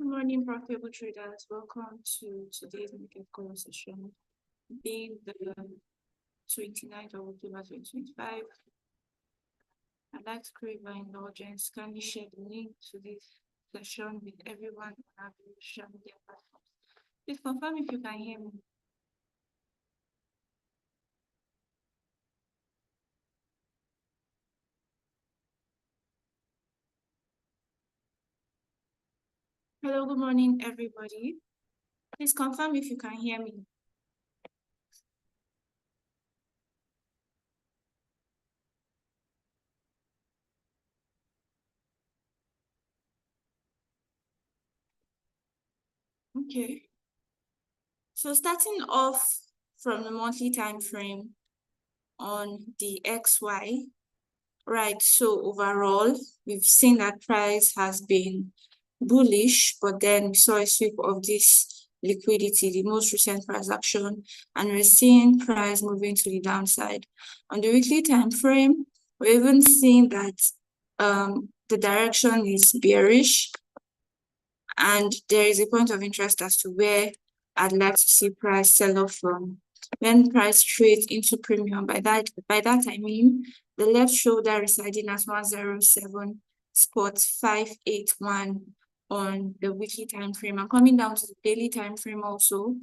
Good morning, profitable traders. Welcome to today's market call session, being the 29th of October 2025. I'd like to crave your indulgence. Kindly share the link to this session with everyone on our social media platforms. Please confirm if you can hear me. Hello, good morning, everybody. Please confirm if you can hear me. Okay. So starting off from the monthly time frame on the XY, right, so overall, we've seen that price has been bullish, but then we saw a sweep of this liquidity, the most recent price action, and we're seeing price moving to the downside. On the weekly time frame, we're even seeing that the direction is bearish, and there is a point of interest as to where I'd like to see price sell off from. When price trades into premium, by that I mean the left shoulder residing at 107.581 on the weekly time frame, and coming down to the daily time frame also.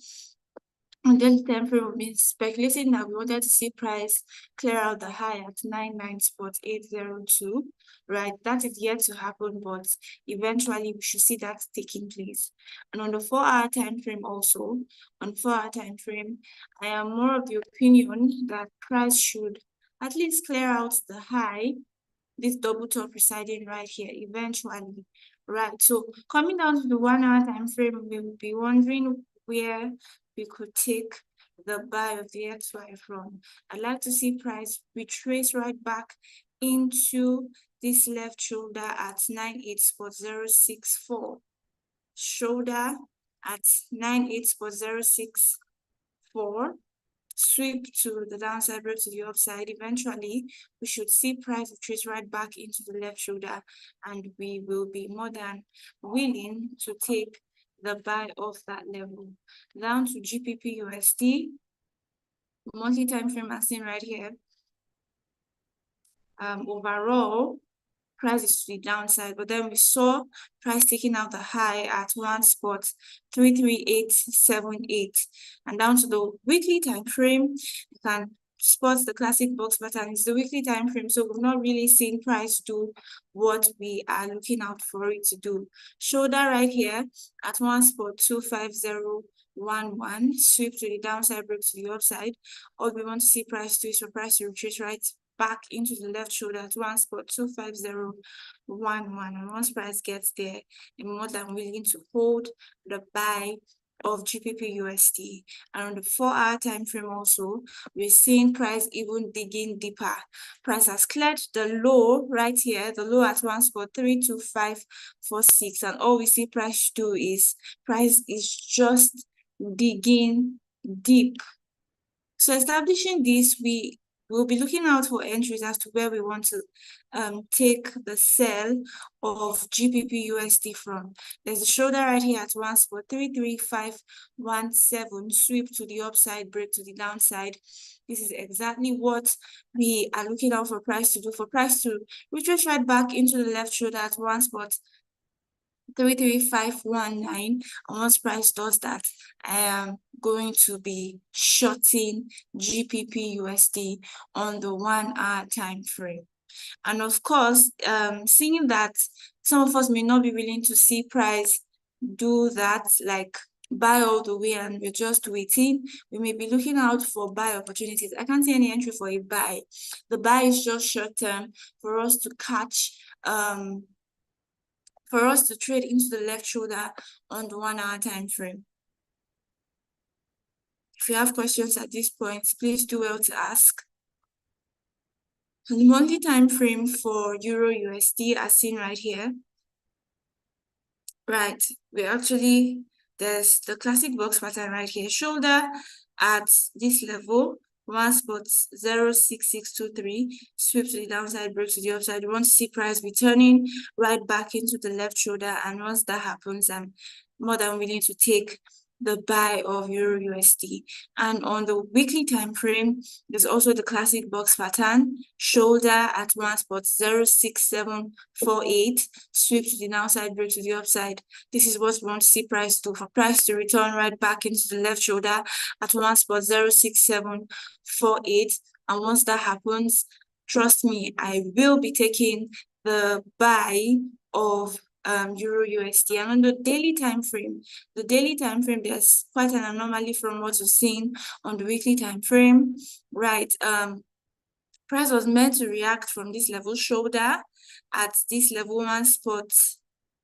On daily time frame, we've been speculating that we wanted to see price clear out the high at 99.802, right? That is yet to happen, but eventually we should see that taking place. And on the 4-hour time frame also, on 4-hour time frame, I am more of the opinion that price should at least clear out the high, this double top residing right here eventually, right? So coming down to the 1-hour time frame, we will be wondering where we could take the buy of the DXY from. I'd like to see price retrace right back into this left shoulder at 98.064. Shoulder at 98.064. Sweep to the downside, break to the upside. Eventually, we should see price retrace right back into the left shoulder, and we will be more than willing to take the buy off that level. Down to GBP USD, monthly time frame as seen right here. Overall, price is to the downside, but then we saw price taking out the high at 1.33878, and down to the weekly time frame, you can spot the classic box pattern. It's the weekly time frame, so we've not really seen price do what we are looking out for it to do. Shoulder right here at 1.25011, sweep to the downside, break to the upside. All we want to see price do is for price to retreat right back into the left shoulder at 1.25011, and once price gets there, I'm more than willing to hold the buy of GBP USD. And on the 4-hour time frame also, we're seeing price even digging deeper. Price has cleared the low right here, the low at 1.32546, and all we see price do is price is just digging deep. So establishing this, we'll be looking out for entries as to where we want to take the sell of GBP USD from. There's a shoulder right here at 1.33517, sweep to the upside, break to the downside. This is exactly what we are looking out for price to do, for price to retrace right back into the left shoulder at 1.33519, and once price does that, I am going to be shorting GBP USD on the 1-hour time frame. And of course, seeing that some of us may not be willing to see price do that, like buy all the way, and we're just waiting, we may be looking out for buy opportunities. I can't see any entry for a buy. The buy is just short term for us to catch for us to trade into the left shoulder on the 1-hour time frame. If you have questions at this point, please do well to ask. On the monthly time frame for Euro USD, as seen right here, right, there's the classic box pattern right here. Shoulder at this level, 1 spot 06623, sweep to the downside, break to the upside. We want to see price returning right back into the left shoulder, and once that happens, I'm more than willing to take the buy of Euro USD. And on the weekly time frame, there's also the classic box pattern, shoulder at 1 spot 06748, sweep to the downside, break to the upside. This is what we want to see price do, for price to return right back into the left shoulder at 1 spot 06748. And once that happens, trust me, I will be taking the buy of Euro USD. And on the daily time frame, there's quite an anomaly from what we're seeing on the weekly time frame, right? Price was meant to react from this level, shoulder at this level, 1 spot,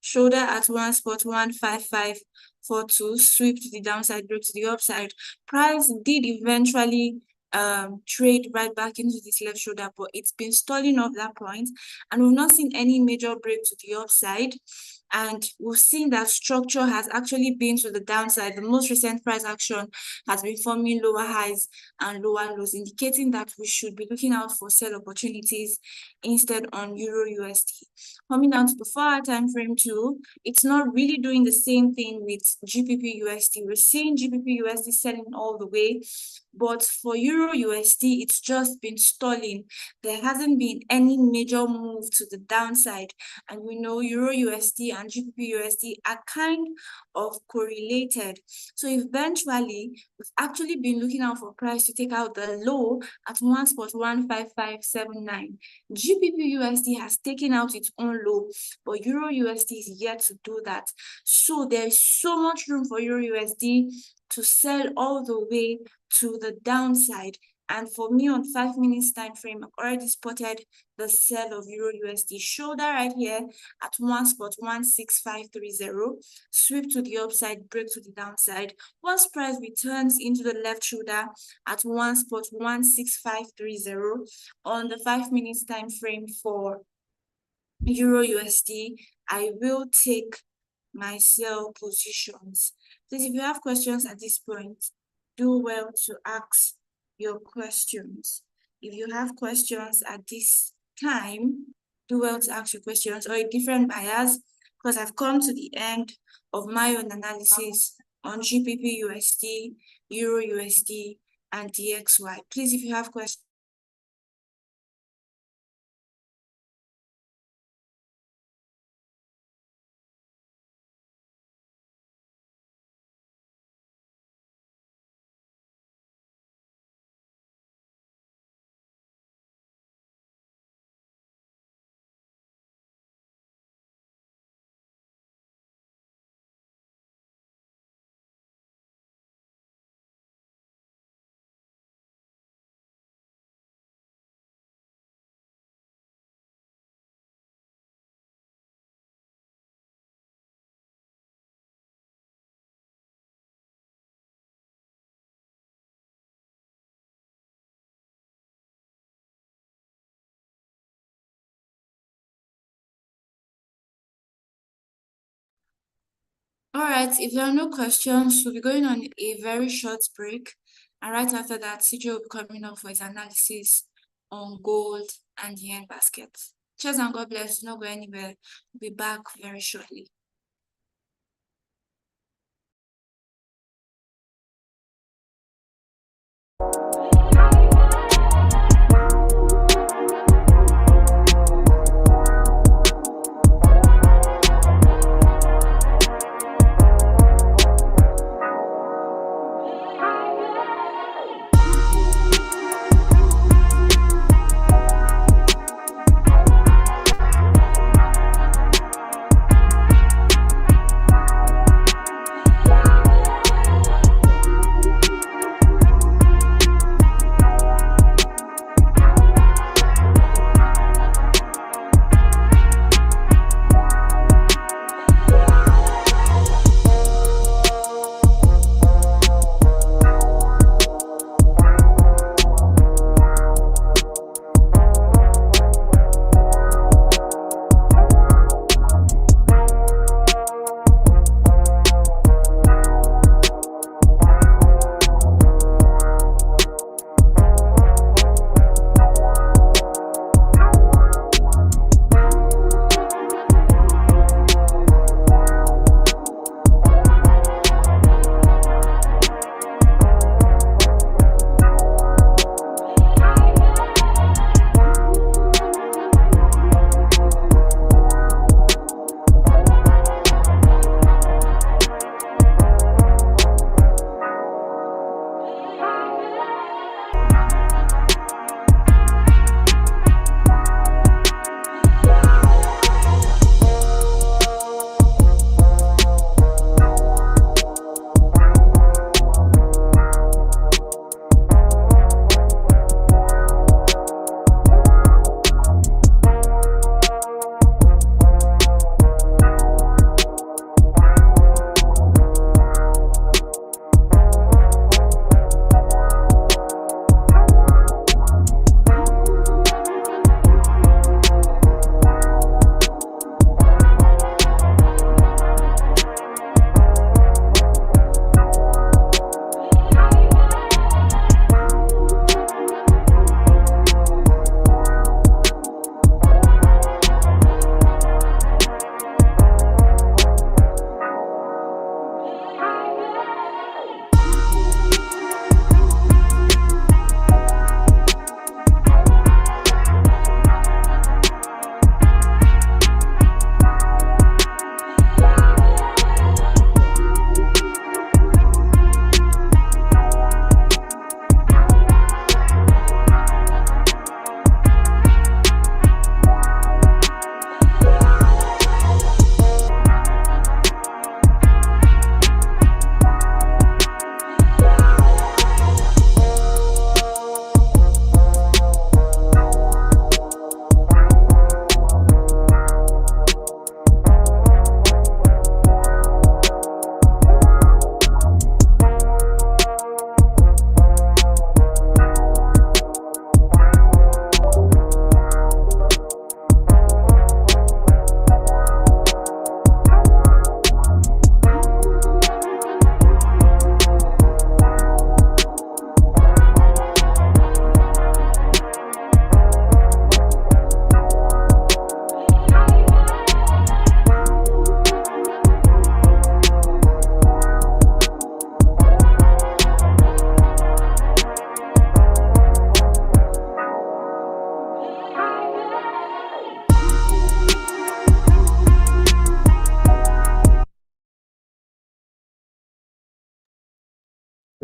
shoulder at 1 spot 15542, sweep to the downside, break to the upside. Price did eventually trade right back into this left shoulder, but it's been stalling off that point, and we've not seen any major break to the upside. And we've seen that structure has actually been to the downside. The most recent price action has been forming lower highs and lower lows, indicating that we should be looking out for sell opportunities instead on Euro USD. Coming down to the 4-hour time frame too, it's not really doing the same thing with GBP USD. We're seeing GBP USD selling all the way, but for Euro USD, it's just been stalling. There hasn't been any major move to the downside, and we know Euro USD and GBP USD are kind of correlated. So eventually, we've actually been looking out for price to take out the low at 1 spot 15579. GBP USD has taken out its own low, but Euro USD is yet to do that. So there's so much room for Euro USD to sell all the way to the downside. And for me, on 5 minutes time frame, I've already spotted the sell of Euro USD, shoulder right here at 1 spot 16530, sweep to the upside, break to the downside. Once price returns into the left shoulder at 1 spot 16530 on the 5 minutes time frame for Euro USD, I will take my sell positions. Please, if you have questions at this point, do well to ask your questions. If you have questions at this time, do well to ask your questions, or a different bias, because I've come to the end of my own analysis on GBP USD, Euro USD, and DXY. Please, if you have questions. All right, if there are no questions, we'll be going on a very short break. And right after that, CJ will be coming up for his analysis on gold and yen basket. Cheers and God bless. Do not go anywhere. We'll be back very shortly.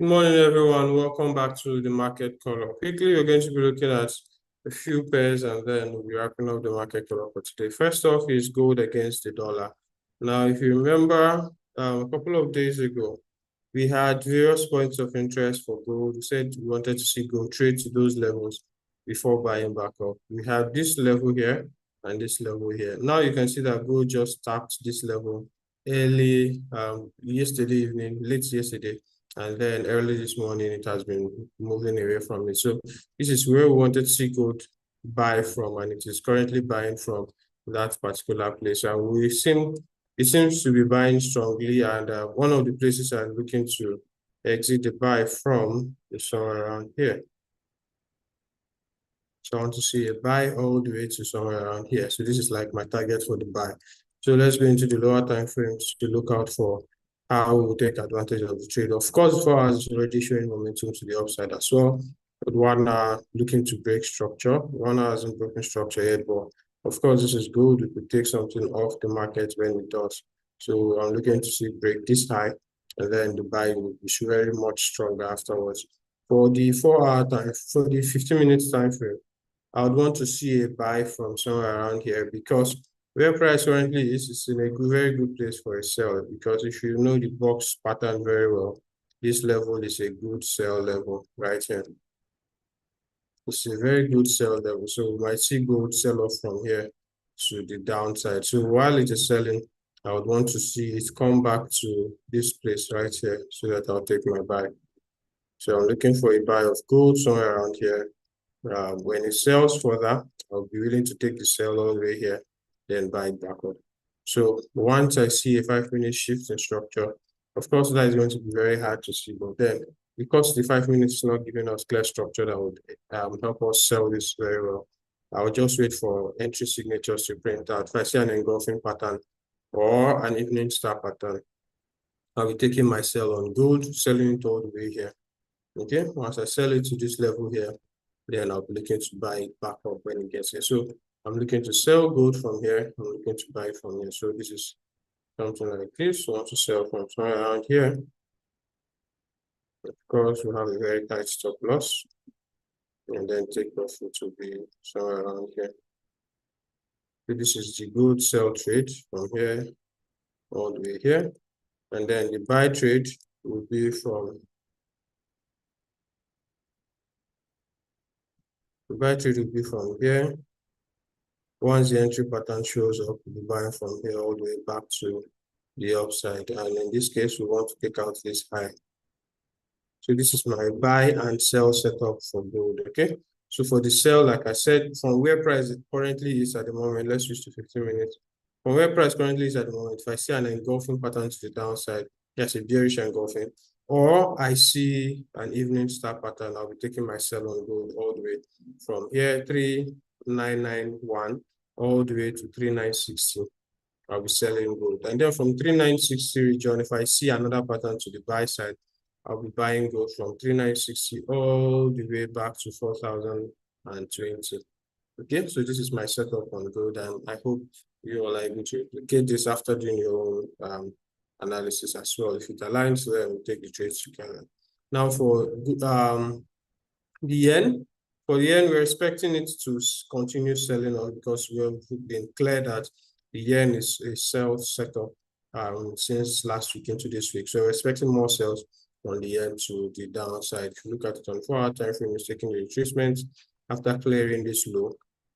Good morning, everyone. Welcome back to the market call-up. Quickly, we're going to be looking at a few pairs and then we'll be wrapping up the market call-up for today. First off is gold against the dollar. Now, if you remember, a couple of days ago, we had various points of interest for gold. We said we wanted to see gold trade to those levels before buying back up. We have this level here and this level here. Now you can see that gold just tapped this level early yesterday evening, late yesterday. And then early this morning, it has been moving away from it. So this is where we wanted to see gold buy from, and it is currently buying from that particular place. And it seems to be buying strongly. And one of the places I'm looking to exit the buy from is somewhere around here. So I want to see a buy all the way to somewhere around here. So this is like my target for the buy. So let's go into the lower time frames to look out for how we will take advantage of the trade. Of course, 4 hours is already showing momentum to the upside as well. But 1 hour looking to break structure. 1 hour hasn't broken structure yet, but of course, this is good. We could take something off the market when it does. So I'm looking to see break this high, and then the buy will be very much stronger afterwards. For the 4 hour time, for the 15 minutes time frame, I would want to see a buy from somewhere around here, because where price currently is in a very good place for a sell, because if you know the box pattern very well, this level is a good sell level right here. It's a very good sell level. So we might see gold sell off from here to the downside. So while it is selling, I would want to see it come back to this place right here so that I'll take my buy. So I'm looking for a buy of gold somewhere around here. When it sells further, I'll be willing to take the sell all the way here, then buy it backward. So once I see a 5-minute shift in structure, of course, that is going to be very hard to see, but then because the 5 minutes is not giving us clear structure that would help us sell this very well, I'll just wait for entry signatures to print out. If I see an engulfing pattern or an evening star pattern, I'll be taking my sell on gold, selling it all the way here. Okay, once I sell it to this level here, then I'll be looking to buy it back up when it gets here. So I'm looking to sell gold from here. I'm looking to buy from here. So this is something like this. So I want to sell from somewhere around here. Of course, we have a very tight stop loss. And then take profit to be somewhere around here. So this is the gold sell trade from here all the way here. And then the buy trade will be from here. Once the entry pattern shows up, we'll be buying from here all the way back to the upside. And in this case, we want to take out this high. So this is my buy and sell setup for gold, okay? So for the sell, like I said, from where price currently is at the moment, let's switch to 15 minutes. From where price currently is at the moment, if I see an engulfing pattern to the downside, that's a bearish engulfing, or I see an evening star pattern, I'll be taking my sell on gold all the way from here, 3991, all the way to 3960. I'll be selling gold. And then from 3960 region, if I see another pattern to the buy side, I'll be buying gold from 3960 all the way back to 4020. Okay, so this is my setup on gold, and I hope you all are able to replicate this after doing your own analysis as well. If it aligns, then we'll take the trades together. Now for the yen, we're expecting it to continue selling on, because we have been clear that the yen is a sell setup since last week into this week. So we're expecting more sales on the yen to the downside. If you look at it on 4 hour time frame, it's taking the retracement after clearing this low.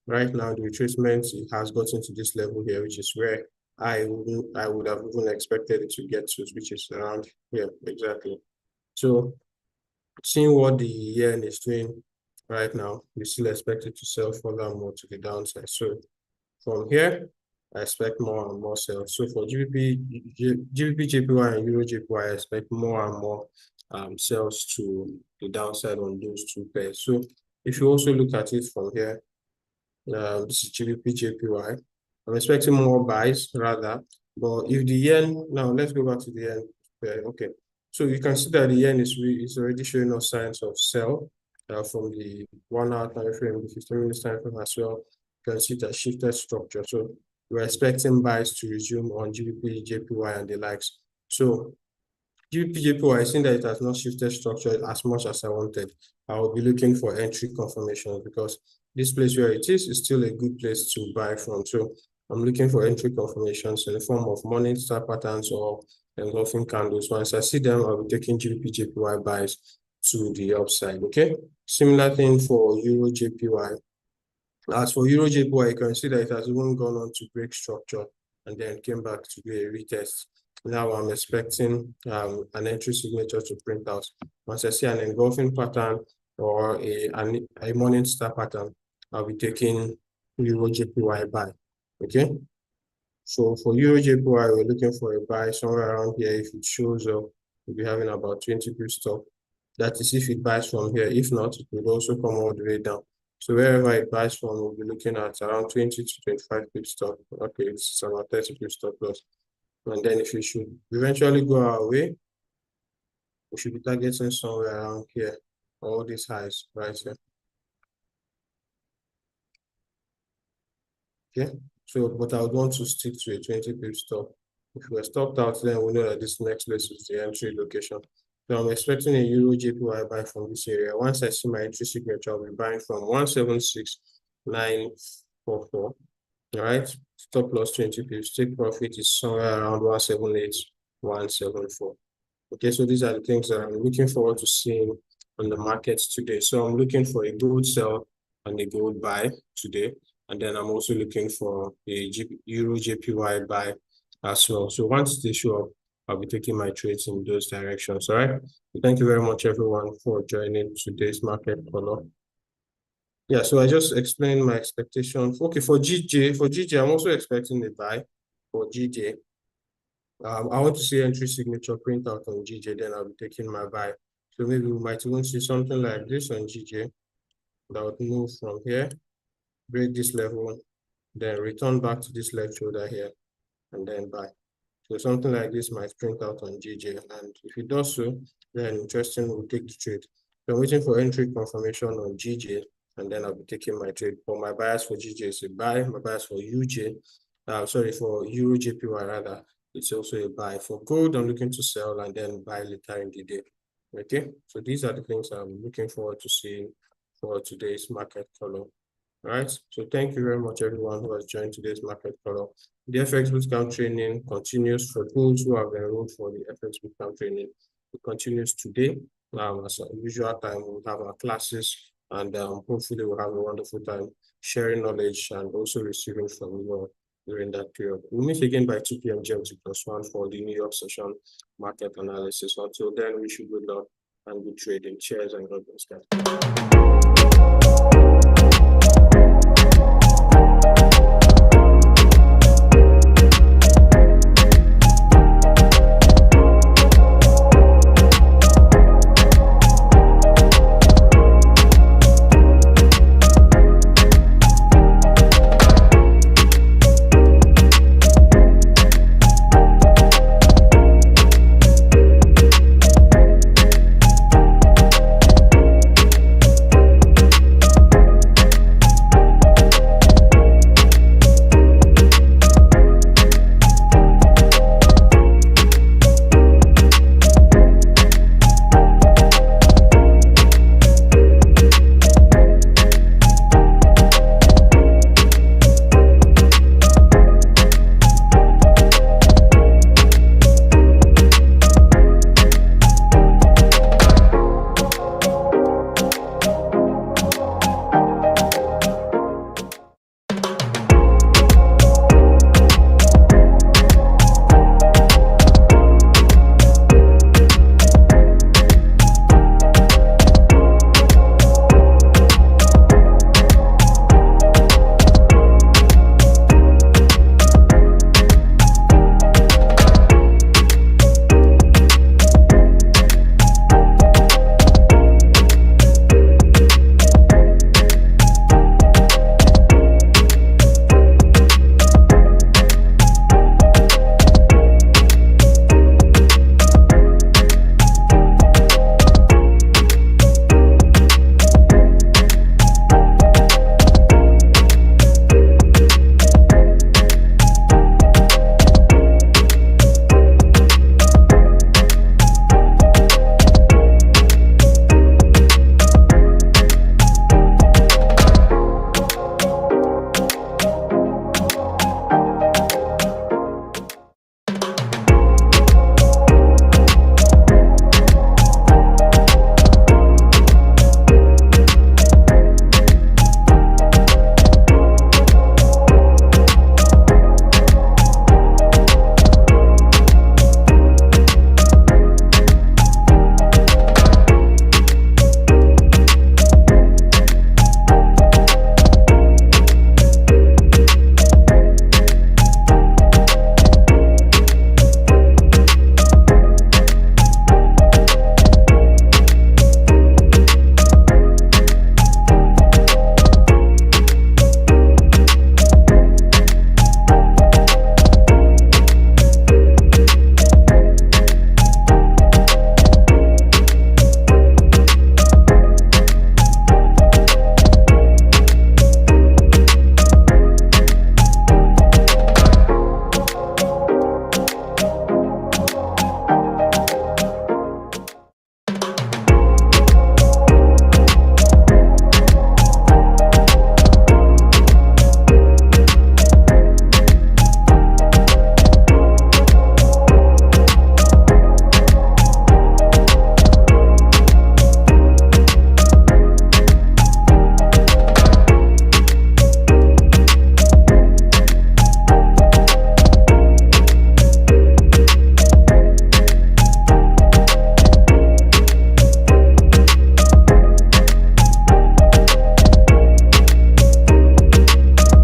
Right now, the retracement has gotten to this level here, which is where I would have even expected it to get to, which is around here exactly. So seeing what the yen is doing right now, we still expect it to sell further more to the downside. So from here, I expect more and more sales. So for GBP, JPY, and Euro JPY, I expect more and more sales to the downside on those two pairs. So if you also look at it from here, this is GBP JPY. I'm expecting more buys rather, but if the yen, now let's go back to the yen. Okay, so you can see that the yen is already showing us signs of sell from the 1 hour time frame, the 15 minutes time frame as well. You can see that shifted structure. So we're expecting buys to resume on GBP, JPY, and the likes. So GBP, I think that it has not shifted structure as much as I wanted. I will be looking for entry confirmation because this place where it is still a good place to buy from. So I'm looking for entry confirmations in the form of morning star patterns or engulfing candles. Once I see them, I'll be taking GBP JPY buys to the upside. Okay. Similar thing for Euro JPY. As for Euro JPY, you can see that it has even gone on to break structure and then came back to do a retest. Now I'm expecting an entry signature to print out. Once I see an engulfing pattern or a morning star pattern, I'll be taking Euro JPY buy. Okay. So for Euro JPY, we're looking for a buy somewhere around here. If it shows up, we'll be having about 20 pips stop. That is if it buys from here. If not, it will also come all the way down. So wherever it buys from, we'll be looking at around 20 to 25 pips stop. Okay, it's about 30 pips stop plus. And then if it should eventually go our way, we should be targeting somewhere around here, all these highs right here. Okay, so but I would want to stick to a 20 pip stop. If we're stopped out, then we know that this next place is the entry location. So I'm expecting a Euro JPY buy from this area. Once I see my entry signature, I'll be buying from 176,944. All right, stop loss 20 pips. Take profit is somewhere around 178,174. Okay, so these are the things that I'm looking forward to seeing on the markets today. So I'm looking for a gold sell and a gold buy today. And then I'm also looking for a Euro JPY buy as well. So once they show up, I'll be taking my trades in those directions. All right. Thank you very much, everyone, for joining today's market color. Yeah, so I just explained my expectation. Okay, for GJ, I'm also expecting a buy for GJ. I want to see entry signature print out on GJ, then I'll be taking my buy. So maybe we might even see something like this on GJ that would move from here, break this level, then return back to this left shoulder here, and then buy. So something like this might print out on GJ, and if it does so, then interesting, we'll take the trade. So I'm waiting for entry confirmation on GJ, and then I'll be taking my trade. For my bias for GJ is a buy, my bias for for Euro JPY rather, it's also a buy. For gold, I'm looking to sell and then buy later in the day. Okay, so these are the things I'm looking forward to seeing for today's market color. All right, so thank you very much, everyone who has joined today's market color. The FX Bootcamp training continues for those who have enrolled for the FX Bootcamp training. It continues today. As usual time, we'll have our classes, and hopefully we'll have a wonderful time sharing knowledge and also receiving from you all during that period. We'll meet again by 2 p.m. GMT+1 for the New York session market analysis. Until then, we should good luck and good trading. Cheers and God bless, guys.